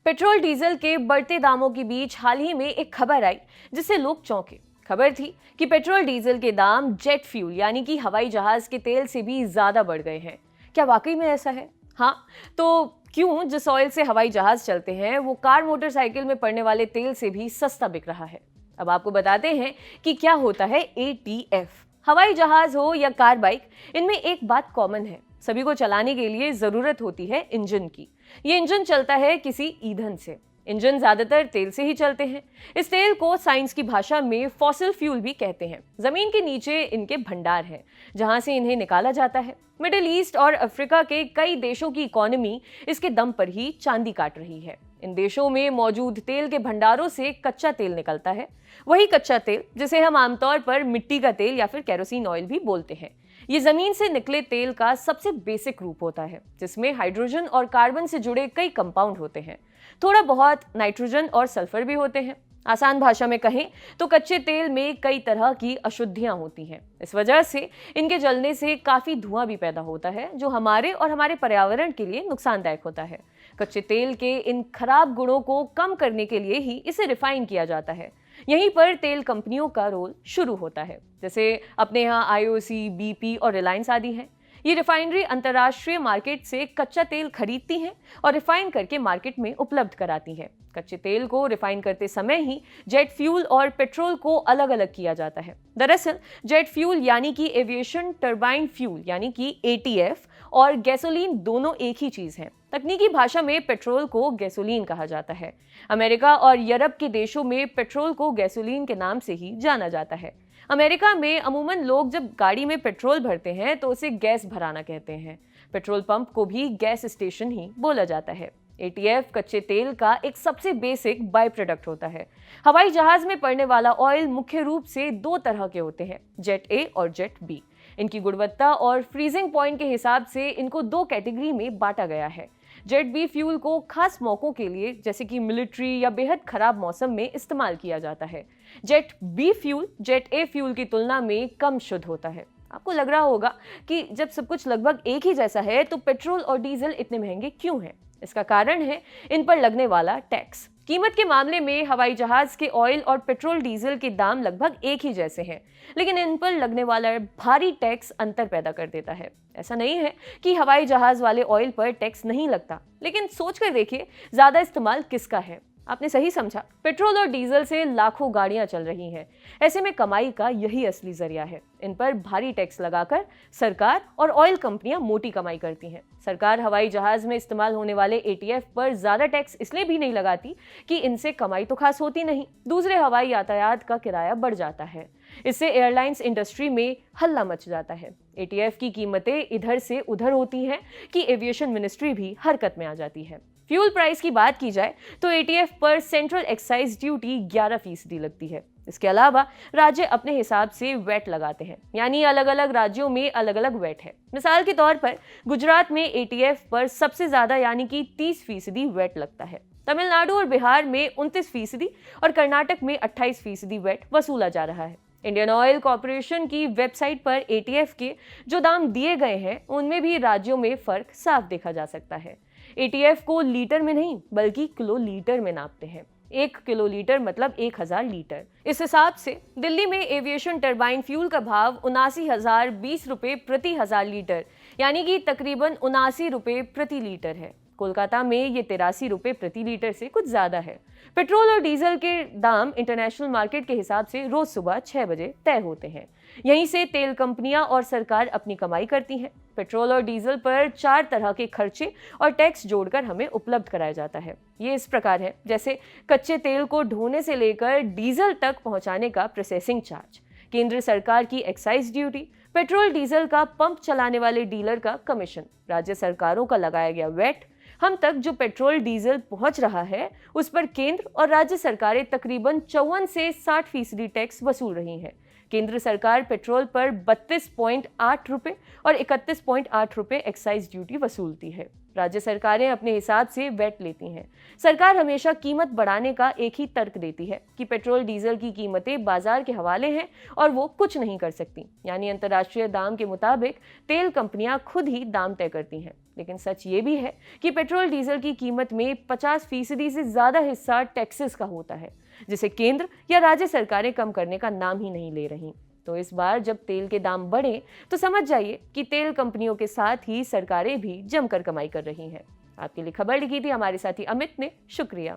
Petrol diesel के बढ़ते दामों के बीच हाल ही में एक खबर आई जिससे लोग चौंके। खबर थी कि पेट्रोल डीजल के दाम जेट फ्यूल यानी कि हवाई जहाज के तेल से भी ज्यादा बढ़ गए हैं। क्या वाकई में ऐसा है? हाँ, तो क्यों जिस ऑयल से हवाई जहाज चलते हैं वो कार मोटरसाइकिल में पड़ने वाले तेल से भी सस्ता बिक रहा है। अब आपको बताते हैं कि क्या होता है एटीएफ। हवाई जहाज हो या कार बाइक, इनमें एक बात कॉमन है, सभी को चलाने के लिए जरूरत होती है इंजन की। ये इंजन चलता है किसी ईंधन से। इंजन ज्यादातर तेल से ही चलते हैं। इस तेल को साइंस की भाषा में फॉसिल फ्यूल भी कहते हैं। जमीन के नीचे इनके भंडार हैं जहां से इन्हें निकाला जाता है। मिडिल ईस्ट और अफ्रीका के कई देशों की इकोनॉमी इसके दम पर ही चांदी काट रही है। इन देशों में मौजूद तेल के भंडारों से कच्चा तेल निकलता है। वही कच्चा तेल जिसे हम आमतौर पर मिट्टी का तेल या फिर केरोसिन ऑयल भी बोलते हैं। ये जमीन से निकले तेल का सबसे बेसिक रूप होता है जिसमें हाइड्रोजन और कार्बन से जुड़े कई कंपाउंड होते हैं। थोड़ा बहुत नाइट्रोजन और सल्फर भी होते हैं। आसान भाषा में कहें तो कच्चे तेल में कई तरह की अशुद्धियां होती हैं। इस वजह से इनके जलने से काफी धुआं भी पैदा होता है जो हमारे और हमारे पर्यावरण के लिए नुकसानदायक होता है। कच्चे तेल के इन खराब गुणों को कम करने के लिए ही इसे रिफाइन किया जाता है। यहीं पर तेल कंपनियों का रोल शुरू होता है, जैसे अपने यहाँ आईओसी, बीपी और रिलायंस आदि हैं। ये रिफाइनरी अंतर्राष्ट्रीय मार्केट से कच्चा तेल खरीदती हैं और रिफाइन करके मार्केट में उपलब्ध कराती हैं। कच्चे तेल को रिफाइन करते समय ही जेट फ्यूल और पेट्रोल को अलग अलग किया जाता है। दरअसल जेट फ्यूल यानी कि एविएशन टरबाइन फ्यूल यानी कि एटीएफ और गैसोलीन दोनों एक ही चीज है। तकनीकी भाषा में पेट्रोल को गैसोलीन कहा जाता है। अमेरिका और यूरोप के देशों में पेट्रोल को गैसोलीन के नाम से ही जाना जाता है। अमेरिका में अमूमन लोग जब गाड़ी में पेट्रोल भरते हैं तो उसे गैस भराना कहते हैं। पेट्रोल पंप को भी गैस स्टेशन ही बोला जाता है। एटीएफ कच्चे तेल का एक सबसे बेसिक बाय प्रोडक्ट होता है। हवाई जहाज में पड़ने वाला ऑयल मुख्य रूप से दो तरह के होते हैं, जेट ए और जेट बी। इनकी गुणवत्ता और फ्रीजिंग पॉइंट के हिसाब से इनको दो कैटेगरी में बांटा गया है। जेट बी फ्यूल को खास मौकों के लिए जैसे कि मिलिट्री या बेहद खराब मौसम में इस्तेमाल किया जाता है। Jet B fuel jet A fuel की तुलना में कम शुद्ध होता है। आपको लग रहा होगा कि जब सब कुछ लगभग एक ही जैसा है तो पेट्रोल और डीजल इतने महंगे क्यों हैं? इसका कारण है इन पर लगने वाला टैक्स। कीमत के मामले में हवाई जहाज के ऑयल और पेट्रोल डीजल के दाम लगभग एक ही जैसे हैं, लेकिन इन पर लगने वाला भारी टैक्स अंतर पैदा कर देता है। ऐसा नहीं है कि हवाई जहाज वाले ऑयल पर टैक्स नहीं लगता, लेकिन सोचकर देखिए ज्यादा इस्तेमाल किसका है। आपने सही समझा, पेट्रोल और डीजल से लाखों गाड़ियां चल रही हैं। ऐसे में कमाई का यही असली जरिया है। इन पर भारी टैक्स लगाकर सरकार और ऑयल कंपनियां मोटी कमाई करती हैं। सरकार हवाई जहाज में इस्तेमाल होने वाले एटीएफ पर ज्यादा टैक्स इसलिए भी नहीं लगाती कि इनसे कमाई तो खास होती नहीं, दूसरे हवाई यातायात का किराया बढ़ जाता है। इससे एयरलाइंस इंडस्ट्री में हल्ला मच जाता है। एटीएफ की कीमतें इधर से उधर होती हैं कि एविएशन मिनिस्ट्री भी हरकत में आ जाती है। फ्यूल प्राइस की बात की जाए तो एटीएफ पर सेंट्रल एक्साइज ड्यूटी 11% लगती है। इसके अलावा राज्य अपने हिसाब से वैट लगाते हैं, यानी अलग अलग राज्यों में अलग अलग वैट है। मिसाल के तौर पर गुजरात में एटीएफ पर सबसे ज्यादा यानी कि 30% वैट लगता है। तमिलनाडु और बिहार में 29% और कर्नाटक में 28% वैट वसूला जा रहा है। इंडियन ऑयल कॉर्पोरेशन की वेबसाइट पर एटीएफ के जो दाम दिए गए हैं उनमें भी राज्यों में फर्क साफ देखा जा सकता है। एटीएफ को लीटर में नहीं बल्कि किलोलीटर में नापते हैं। 1 किलोलीटर मतलब 1000 लीटर। इस हिसाब से दिल्ली में एविएशन टरबाइन फ्यूल का भाव 79,020 रुपए प्रति 1000 लीटर यानी कि तकरीबन 79 रुपए प्रति लीटर है। कोलकाता में ये 83 रुपए प्रति लीटर से कुछ ज्यादा है। पेट्रोल और डीजल के दाम इंटरनेशनल मार्केट के हिसाब से रोज सुबह 6 बजे तय होते हैं। यहीं से तेल कंपनियां और सरकार अपनी कमाई करती हैं। पेट्रोल और डीजल पर 4 तरह के खर्चे और टैक्स जोड़कर हमें उपलब्ध कराया जाता है। ये इस प्रकार है, जैसे कच्चे तेल को ढोने से लेकर डीजल तक पहुंचाने का प्रोसेसिंग चार्ज, केंद्र सरकार की एक्साइज ड्यूटी, पेट्रोल डीजल का पंप चलाने वाले डीलर का कमीशन, राज्य सरकारों का लगाया गया वैट, हम तक जो पेट्रोल डीजल पहुंच रहा है उस पर केंद्र और राज्य सरकारें तकरीबन 54 से 60% टैक्स वसूल रही हैं। केंद्र सरकार पेट्रोल पर 32.8 रुपए और 31.8 रुपए एक्साइज ड्यूटी वसूलती है। राज्य सरकारें अपने हिसाब से वैट लेती हैं। सरकार हमेशा कीमत बढ़ाने का एक ही तर्क देती है कि पेट्रोल डीजल की कीमतें बाजार के हवाले हैं और वो कुछ नहीं कर सकती, यानी अंतर्राष्ट्रीय दाम के मुताबिक तेल कंपनियां खुद ही दाम तय करती हैं। लेकिन सच ये भी है कि पेट्रोल डीजल की कीमत में 50% से ज्यादा हिस्सा टैक्सेस का होता है, जिसे केंद्र या राज्य सरकारें कम करने का नाम ही नहीं ले रही। तो इस बार जब तेल के दाम बढ़े तो समझ जाइए कि तेल कंपनियों के साथ ही सरकारें भी जमकर कमाई कर रही हैं। आपके लिए खबर लिखी थी हमारे साथी अमित ने। शुक्रिया।